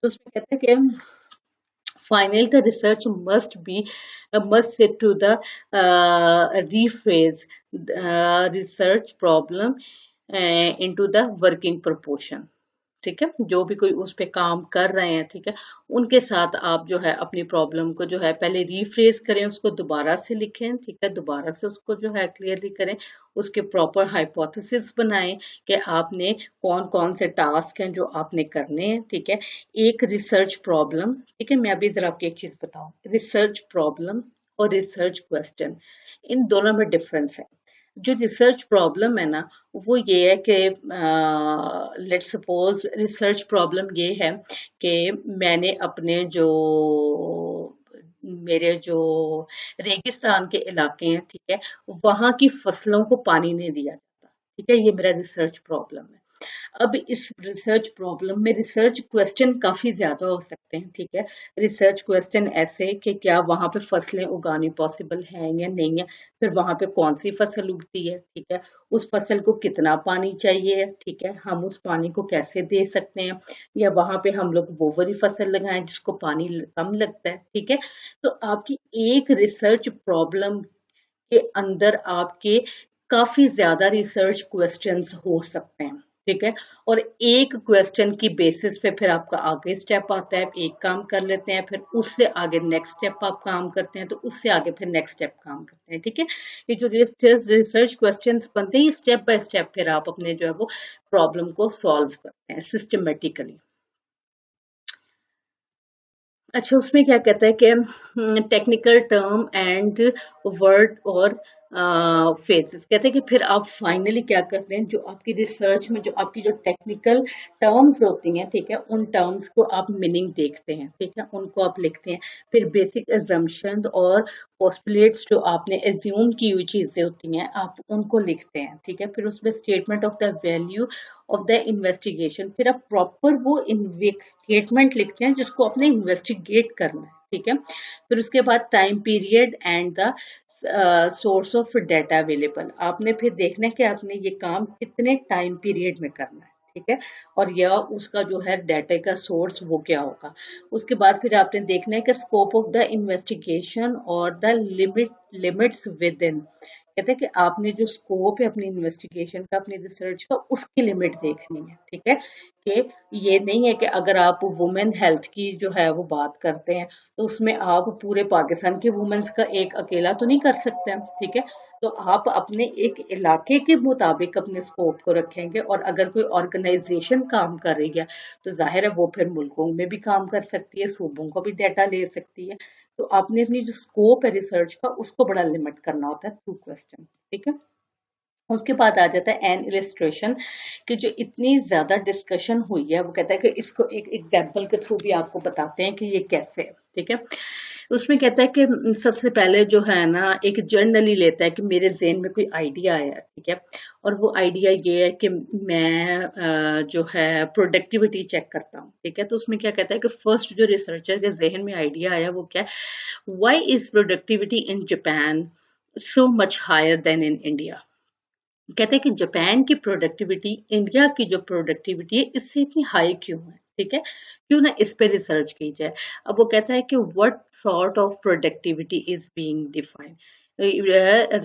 तो उसमें कहते हैं कि finally the research must sit to the rephrase research problem into the working proportion। ठीक है, जो भी कोई उस पे काम कर रहे हैं, ठीक है, उनके साथ आप जो है अपनी प्रॉब्लम को जो है पहले रीफ्रेज करें, उसको दोबारा से लिखें, ठीक है, दोबारा से उसको जो है क्लियरली करें, उसके प्रॉपर हाइपोथेसिस बनाएं कि आपने कौन कौन से टास्क हैं जो आपने करने हैं। ठीक है, एक रिसर्च प्रॉब्लम, ठीक है, मैं अभी जरा आपको एक चीज बताऊं, रिसर्च प्रॉब्लम और रिसर्च क्वेश्चन इन दोनों में डिफरेंस है। जो रिसर्च प्रॉब्लम है ना वो ये है कि लेट सपोज रिसर्च प्रॉब्लम ये है कि मैंने अपने जो मेरे जो रेगिस्तान के इलाके हैं, ठीक है, वहां की फसलों को पानी नहीं दिया जाता। ठीक है, ये मेरा रिसर्च प्रॉब्लम है। अब इस रिसर्च प्रॉब्लम में रिसर्च क्वेश्चन काफी ज्यादा हो सकते हैं, ठीक है। रिसर्च क्वेश्चन ऐसे कि क्या वहां पे फसलें उगानी पॉसिबल है या नहीं है, फिर वहां पे कौन सी फसल उगती है, ठीक है, उस फसल को कितना पानी चाहिए, ठीक है, हम उस पानी को कैसे दे सकते हैं, या वहां पे हम लोग वो वाली फसल लगाएं जिसको पानी कम लगता है, ठीक है। तो आपकी एक रिसर्च प्रॉब्लम के अंदर आपके काफी ज्यादा रिसर्च क्वेश्चंस हो सकते हैं, ठीक है। और एक क्वेश्चन की बेसिस पे फिर आपका आगे स्टेप आता है, एक काम कर लेते हैं, फिर उससे आगे नेक्स्ट स्टेप आप काम करते हैं, तो उससे आगे फिर नेक्स्ट स्टेप काम करते हैं, ठीक है। ये जो रिसर्च क्वेश्चंस बनते हैं, स्टेप बाय स्टेप फिर आप अपने जो है वो प्रॉब्लम को सॉल्व करते हैं सिस्टमेटिकली। अच्छा, उसमें क्या कहता है कि टेक्निकल टर्म एंड वर्ड और फेजेस, कहते हैं कि फिर आप फाइनली क्या करते हैं, जो आपकी रिसर्च में जो आपकी जो टेक्निकल टर्म्स होती हैं, ठीक है, उन टर्म्स को आप मीनिंग देखते हैं, ठीक है, उनको आप लिखते हैं। फिर बेसिक एजम्पशन और पोस्टुलेट्स जो आपने एज्यूम की हुई चीजें होती हैं, आप उनको लिखते हैं, ठीक है। फिर उसमें statement of the value of the investigation, फिर आप प्रॉपर वो स्टेटमेंट लिखते हैं जिसको आपने इन्वेस्टिगेट करना है, ठीक है। फिर उसके बाद time period and the source of data available, आपने फिर देखना है कि आपने ये काम कितने टाइम पीरियड में करना है, ठीक है, और या उसका जो है डाटा का सोर्स वो क्या होगा। उसके बाद फिर आपने देखना है कि स्कोप ऑफ द इन्वेस्टिगेशन और द लिमिट्स विद इन, कहते हैं कि आपने जो स्कोप है अपनी इन्वेस्टिगेशन का, अपनी रिसर्च का, उसकी लिमिट देखनी है, ठीक है। कि ये नहीं है कि अगर आप वुमेन हेल्थ की जो है वो बात करते हैं, तो उसमें आप पूरे पाकिस्तान के वुमेन्स का एक अकेला तो नहीं कर सकते हैं, ठीक है। तो आप अपने एक इलाके के मुताबिक अपने स्कोप को रखेंगे, और अगर कोई ऑर्गेनाइजेशन काम कर रही है, तो जाहिर है वो फिर मुल्कों में भी काम कर सकती है, सूबों को भी डाटा ले सकती है। तो आपने अपनी जो स्कोप है रिसर्च का, उसको बड़ा लिमिट करना होता है थ्रू क्वेश्चन, ठीक है। उसके बाद आ जाता है एन इलिस्ट्रेशन, कि जो इतनी ज्यादा डिस्कशन हुई है, वो कहता है कि इसको एक एग्जाम्पल के थ्रू भी आपको बताते हैं कि ये कैसे है, ठीक है। उसमें कहता है कि सबसे पहले जो है ना, एक जर्नली लेता है कि मेरे ज़हन में कोई आइडिया आया, ठीक है, और वो आइडिया ये है कि मैं जो है प्रोडक्टिविटी चेक करता हूँ, ठीक है। तो उसमें क्या कहता है कि फर्स्ट जो रिसर्चर के जहन में आइडिया आया वो क्या है, why is productivity in Japan so much higher than in India. कहते हैं कि जापान की प्रोडक्टिविटी इंडिया की जो प्रोडक्टिविटी है इससे इतनी हाई क्यों है, ठीक है, क्यों ना इस पे रिसर्च की जाए। अब वो कहता है कि what sort of productivity is being defined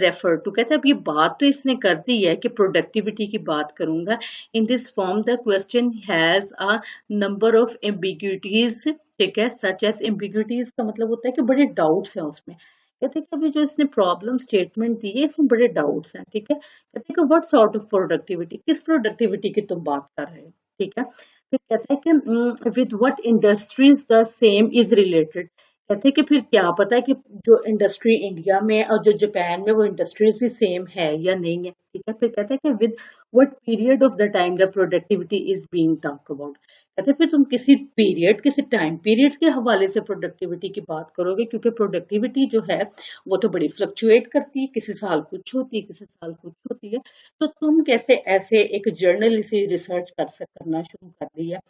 refer to, कहता है अब ये बात तो इसने कर दी है कि प्रोडक्टिविटी की बात करूंगा। In this form the question has a number of ambiguities, ठीक है, सच एज एम्बिग्यूटीज का मतलब होता है कि बड़े डाउट्स हैं उसमें। कहते हैं कि अभी जो इसने प्रॉब्लम स्टेटमेंट दी है इसमें बड़े डाउट्स हैं, ठीक है। कहते हैं कि व्हाट सॉर्ट ऑफ प्रोडक्टिविटी, किस प्रोडक्टिविटी की तुम बात कर रहे हो, ठीक है। फिर कहते हैं कि with what industries the same is related, कहते हैं कि फिर क्या पता है कि जो इंडस्ट्री इंडिया में और जो जापान में वो इंडस्ट्रीज भी सेम है या नहीं है, ठीक है। फिर कहते हैं कि with what period of the time the productivity is being talked about, कहते हैं फिर तुम किसी पीरियड, किसी टाइम पीरियड के हवाले से प्रोडक्टिविटी की बात करोगे, क्योंकि प्रोडक्टिविटी जो है वो तो बड़ी फ्लक्चुएट करती है, किसी साल कुछ होती है, किसी साल कुछ होती है। तो तुम कैसे ऐसे एक जर्नल से रिसर्च करना शुरू कर दी है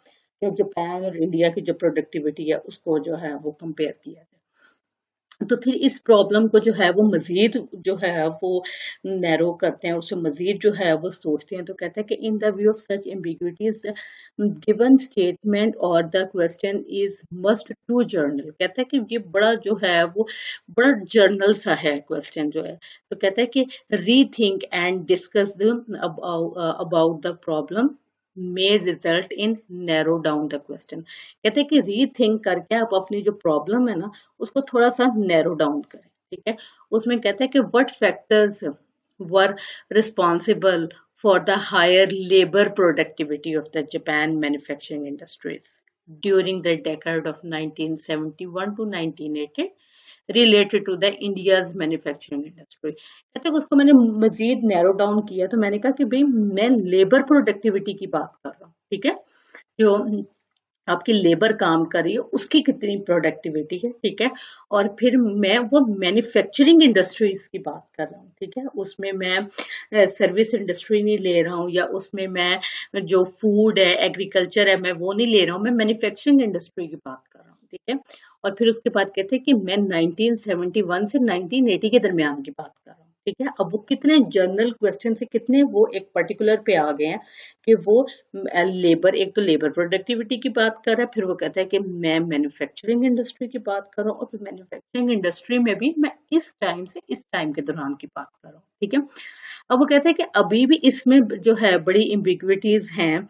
कि जापान और इंडिया की जो प्रोडक्टिविटी है उसको जो है वो कंपेयर किया जाए। तो फिर इस प्रॉब्लम को जो है वो मजीद जो है वो नैरो करते हैं, उससे मजीद जो है वो सोचते हैं। तो कहते हैं कि in the view of such ambiguities given statement और the question is must to journal, कहता है कि ये बड़ा जो है वो बड़ा जर्नल सा है क्वेश्चन जो है। तो कहता है कि rethink and discuss about the problem may result in narrow down the question, कहते हैं कि रीथिंक करके आप अपनी जो प्रॉब्लम है ना उसको थोड़ा सा नैरो डाउन करें, ठीक है। उसमें कहते हैं कि what factors were responsible for the higher labour productivity of the Japan manufacturing industries during the decade of 1971 to 1980 related to the India's manufacturing industry. कहते हैं उसको मैंने मजीद नैरो डाउन किया, तो मैंने कहा कि भाई मैं लेबर प्रोडक्टिविटी की बात कर रहा हूँ, ठीक है, जो आपकी लेबर काम कर रही है उसकी कितनी प्रोडक्टिविटी है, ठीक है। और फिर मैं वो मैन्युफैक्चरिंग इंडस्ट्रीज की बात कर रहा हूँ, ठीक है। उसमें मैं सर्विस इंडस्ट्री नहीं ले रहा हूँ, या उसमें मैं जो फूड है एग्रीकल्चर है मैं वो नहीं ले रहा हूँ, मैं मैन्युफैक्चरिंग इंडस्ट्री की बात कर रहा हूँ, ठीक है। और फिर उसके बाद कहते हैं कि मैं 1971 से 1980 के दरमियान की बात कर रहा हूँ, ठीक है। अब वो कितने जर्नल क्वेश्चन से कितने वो एक पर्टिकुलर पे आ गए हैं कि वो लेबर, एक तो लेबर प्रोडक्टिविटी की बात कर रहा है, फिर वो कहता है कि मैं मैन्युफैक्चरिंग इंडस्ट्री की बात कर रहा हूँ, और फिर मैन्युफैक्चरिंग इंडस्ट्री में भी मैं इस टाइम से इस टाइम के दौरान की बात कर रहा हूँ, ठीक है। अब वो कहते हैं कि अभी भी इसमें जो है बड़ी एम्बिग्विटीज हैं,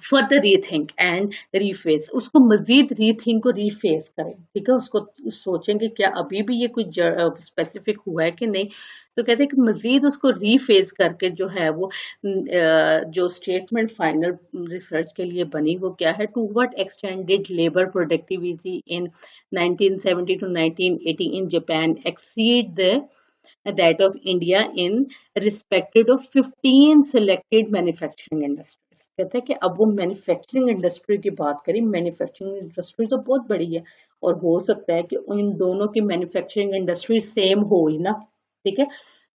फर्दर रीथिंक एंड रीफेस, उसको मजीद रीथिंक को रीफेस करें, ठीक है। उसको सोचेंगे क्या अभी भी ये कुछ स्पेसिफिक हुआ है कि नहीं। तो कहते हैं कि मजीद उसको रीफेस करके जो है वो जो स्टेटमेंट फाइनल रिसर्च के लिए बनी वो क्या है, to what extent did labour productivity in 1970 to 1980 in Japan exceed the that of India in respected of 15 selected manufacturing industries। कहते हैं कि अब वो मैन्युफैक्चरिंग इंडस्ट्री की बात करें, मैन्युफैक्चरिंग इंडस्ट्री तो बहुत बड़ी है, और हो सकता है कि उन दोनों की मैन्युफैक्चरिंग इंडस्ट्री सेम हो ही ना, ठीक है।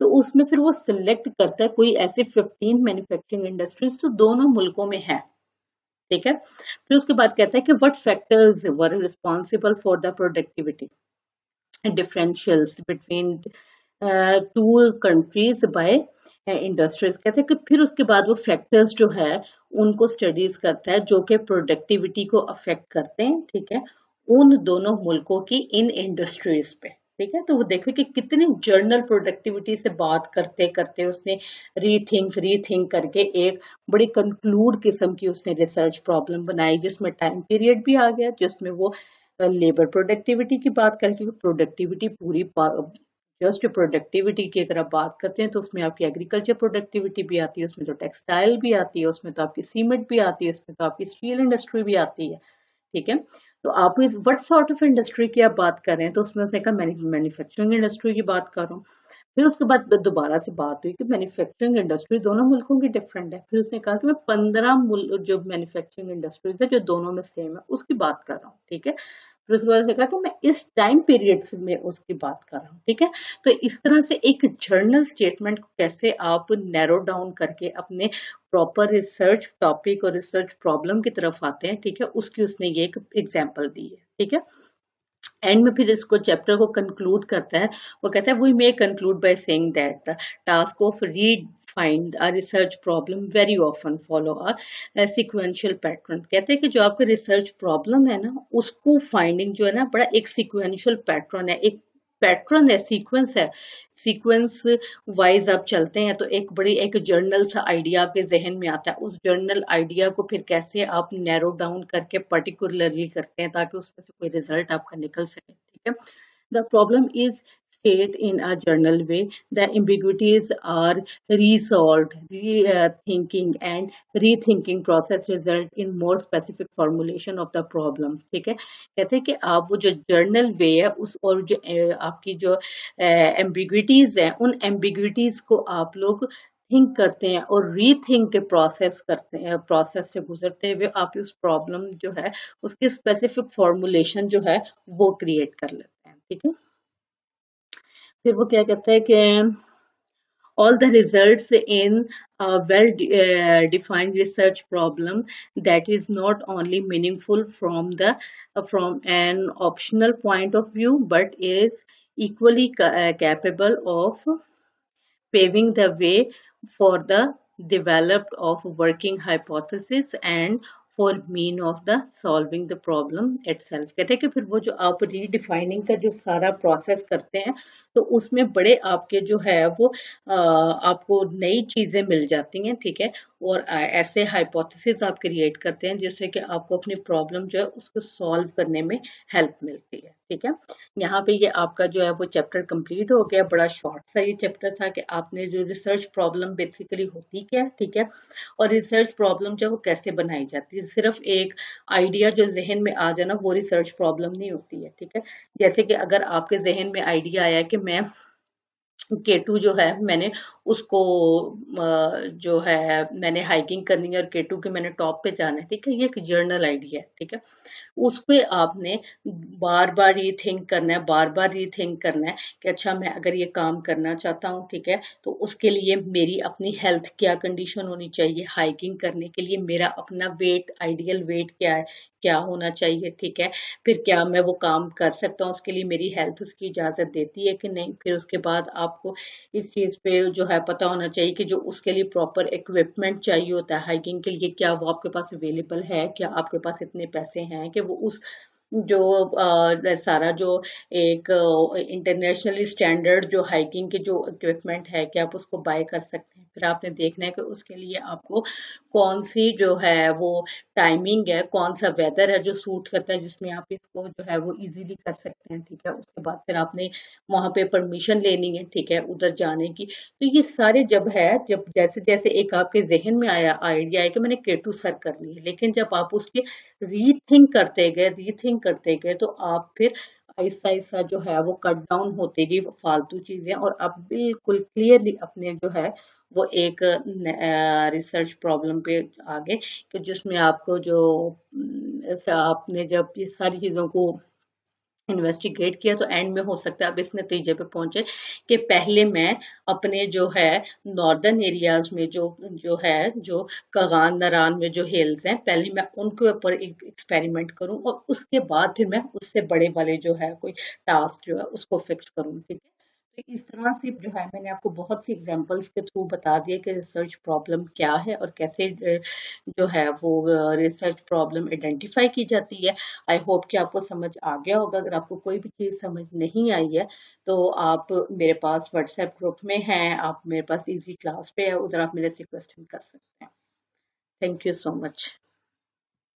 तो उसमें फिर वो सिलेक्ट करता है कोई ऐसे 15 मैन्युफैक्चरिंग इंडस्ट्रीज तो दोनों मुल्कों में है, ठीक है। फिर उसके बाद कहता है कि what factors were responsible for the productivity differentials between two countries by industries. कहते हैं कि फिर उसके बाद वो फैक्टर्स जो है उनको स्टडीज करता है जो कि प्रोडक्टिविटी को अफेक्ट करते हैं, ठीक है, उन दोनों मुल्कों की इन इंडस्ट्रीज पे, ठीक है। तो वो देखो कि कितने जर्नल प्रोडक्टिविटी से बात करते करते उसने रीथिंक करके एक बड़ी कंक्लूड किस्म की उसने रिसर्च प्रॉब्लम बनाई, जिसमें टाइम पीरियड भी आ गया, जिसमें वो लेबर प्रोडक्टिविटी की बात करें, क्योंकि प्रोडक्टिविटी पूरी जस्ट प्रोडक्टिविटी की अगर आप बात करते हैं तो उसमें आपकी एग्रीकल्चर प्रोडक्टिविटी भी आती है, उसमें तो टेक्सटाइल भी आती है, उसमें तो आपकी सीमेंट भी आती है, उसमें तो आपकी स्टील इंडस्ट्री भी आती है, ठीक है। तो आप इस व्हाट सॉर्ट ऑफ इंडस्ट्री की आप बात कर रहे हैं, तो उसमें उसने कहा मैन्युफैक्चरिंग इंडस्ट्री की बात कर रहा हूँ। फिर उसके बाद दोबारा से बात हुई कि मैन्युफैक्चरिंग इंडस्ट्री दोनों मुल्कों की डिफरेंट है, फिर उसने कहा कि मैं 15 जो मैन्युफैक्चरिंग इंडस्ट्रीज है जो दोनों में सेम है उसकी बात कर रहा हूँ, ठीक है। फिर उसके बाद उसने कहा कि मैं इस टाइम पीरियड में उसकी बात कर रहा हूँ, ठीक है। तो इस तरह से एक जर्नल स्टेटमेंट को कैसे आप नैरो डाउन करके अपने प्रॉपर रिसर्च टॉपिक और रिसर्च प्रॉब्लम की तरफ आते हैं, ठीक है, उसकी उसने ये एक एग्जाम्पल दी है, ठीक है। एंड में फिर इसको चैप्टर को कंक्लूड करता है, वो कहता है we may conclude by saying that the task of redefine a research problem very often follow a sequential pattern. कहते हैं कि जो आपका रिसर्च प्रॉब्लम है ना उसको फाइंडिंग जो है ना बड़ा एक सिक्वेंशियल पैटर्न है, एक पैटर्न है, सीक्वेंस है, सीक्वेंस वाइज आप चलते हैं तो एक बड़ी एक जर्नल सा आइडिया आपके जहन में आता है, उस जर्नल आइडिया को फिर कैसे आप नैरो डाउन करके पर्टिकुलरली करते हैं ताकि उसमें से कोई रिजल्ट आपका निकल सके, ठीक है। The problem is state in a journal way, the ambiguities are resolved, thinking and rethinking process result in more specific formulation of the problem, ठीक है। कहते हैं कि आप वो जो जर्नल वे है उस और जो आपकी जो एम्बिग्विटीज है उन एम्बिग्विटीज को आप लोग थिंक करते हैं और रीथिंक के प्रोसेस करते हैं, प्रोसेस से गुजरते हुए आप उस प्रॉब्लम जो है उसकी स्पेसिफिक फॉर्मुलेशन जो है वो क्रिएट कर लेते हैं, ठीक है। फिर वो क्या कहता है कि all the results in a well defined research problem that is not only meaningful from the from an optional point of view but is equally capable of paving the way for the development of working hypothesis and for mean of the solving the problem itself। कहते हैं कि फिर वो जो आप redefining का जो सारा प्रोसेस करते हैं तो उसमें बड़े आपके जो है वो आपको नई चीजें मिल जाती हैं, ठीक है। और ऐसे हाइपोथेसिस आप क्रिएट करते हैं जिससे कि आपको अपनी प्रॉब्लम जो है उसको सॉल्व करने में हेल्प मिलती है, ठीक है। यहाँ पे ये आपका जो है वो चैप्टर कंप्लीट हो गया, बड़ा शॉर्ट सा ये चैप्टर था कि आपने जो रिसर्च प्रॉब्लम बेसिकली होती क्या है, ठीक है, और रिसर्च प्रॉब्लम जो है वो कैसे बनाई जाती है। सिर्फ एक आइडिया जो जहन में आ जाना वो रिसर्च प्रॉब्लम नहीं होती है, ठीक है। जैसे कि अगर आपके जहन में आइडिया आया कि मैं K2 जो है मैंने उसको जो है मैंने हाइकिंग करनी है और K2 के मैंने टॉप पे जाना है, ठीक है, ये एक जर्नल आइडिया है, ठीक है। उस पे आपने बार बार रीथिंक करना है, बार बार रीथिंक करना है कि अच्छा मैं अगर ये काम करना चाहता हूँ, ठीक है, तो उसके लिए मेरी अपनी हेल्थ क्या कंडीशन होनी चाहिए, हाइकिंग करने के लिए मेरा अपना वेट, आइडियल वेट क्या है, क्या होना चाहिए, ठीक है, फिर क्या मैं वो काम कर सकता हूँ, उसके लिए मेरी हेल्थ उसकी इजाजत देती है कि नहीं, फिर उसके बाद आपको इस चीज पे जो है पता होना चाहिए कि जो उसके लिए प्रॉपर इक्विपमेंट चाहिए होता है हाइकिंग के लिए, क्या वो आपके पास अवेलेबल है, क्या आपके पास इतने पैसे हैं कि वो उस जो सारा जो एक इंटरनेशनली स्टैंडर्ड जो हाइकिंग के जो इक्विपमेंट है क्या आप उसको बाय कर सकते हैं। फिर आपने देखना है कि उसके लिए आपको कौन सी जो है वो टाइमिंग है, कौन सा वेदर है जो सूट करता है जिसमें आप इसको जो है वो इजीली कर सकते हैं, ठीक है। उसके बाद फिर आपने वहां पे परमिशन लेनी है, ठीक है, उधर जाने की। तो ये सारे जब है, जब जैसे जैसे एक आपके जहन में आया आइडिया है कि मैंने K2 सर करनी है, लेकिन जब आप उसके रीथिंक करते गए तो आप फिर आहिस्ता आहिस्ता जो है वो कट डाउन होते गई वो फालतू चीजें, और आप बिल्कुल क्लियरली अपने जो है वो एक रिसर्च प्रॉब्लम पे आ गए कि जिसमें आपको जो आपने जब ये सारी चीजों को इन्वेस्टिगेट किया तो एंड में हो सकता है आप इस नतीजे पे पहुंचे कि पहले मैं अपने जो है नॉर्दर्न एरियाज में जो जो है जो कगान नारान में जो हिल्स हैं, पहले मैं उनके ऊपर एक एक्सपेरिमेंट करूं और उसके बाद फिर मैं उससे बड़े वाले जो है कोई टास्क जो है उसको फिक्स करूं, ठीक है। तो इस तरह से जो है मैंने आपको बहुत सी एग्जांपल्स के थ्रू बता दिया कि रिसर्च प्रॉब्लम क्या है और कैसे जो है वो रिसर्च प्रॉब्लम आइडेंटिफाई की जाती है। आई होप कि आपको समझ आ गया होगा। अगर आपको कोई भी चीज़ समझ नहीं आई है तो आप मेरे पास व्हाट्सएप ग्रुप में हैं, आप मेरे पास इजी क्लास पे है, उधर आप मेरे से क्वेश्चन कर सकते हैं। Thank you so much.